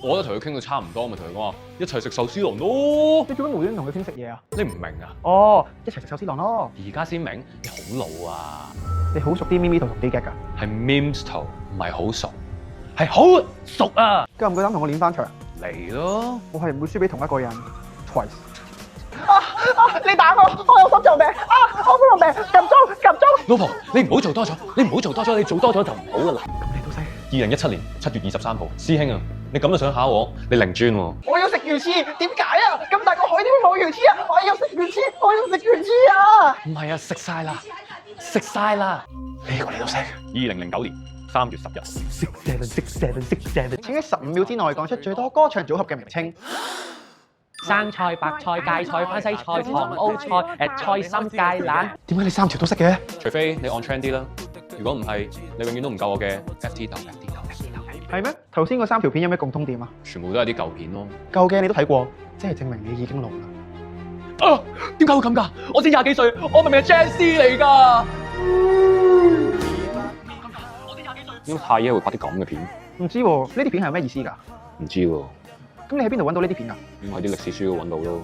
我覺得同佢傾到差唔多，咪同佢講話一齊食壽司郎咯。你做咩無端端同佢傾食嘢啊？你唔明啊？哦，一齊食壽司郎咯。而家先明，你好老啊！你好熟啲咪咪圖同機 get 㗎？係 memes 圖，唔係好熟，係好熟啊！夠唔夠膽同我練翻場？嚟咯！我係唔會輸俾同一個人 twice。你打我，我有心臟病我心臟病，撳鐘。老婆，你唔好做多咗，你做多咗就唔好噶啦。咁你都識？ 2017年7月23號，師兄啊，你咁就想考我？你零專喎！我要食魚翅，點解啊？咁大個海點會冇魚翅啊？我要食魚翅啊！唔係啊，食晒啦！呢個你都識2009年3月10日， ？6 7 請喺15秒之內講出最多歌唱組合嘅名稱。生菜、白菜、芥菜、番西菜、糖澳菜、菜心芥蘭。點解你3條都識嘅？除非你 on trend 啲啦。如果唔係，你永遠都唔夠我嘅 FT 頭。係咩？頭先嗰3條片有咩共通點啊？全部都係啲舊片咯。舊嘅你都睇過，即係證明你已經老啦。啊！點解會咁㗎？我先廿幾歲，我明明係 Jazz 嚟㗎。點解太爺會拍啲咁嘅片？唔知喎，呢啲片係有咩意思㗎？唔知喎，咁你喺邊度揾到呢啲片㗎？喺啲歷史書度揾到咯。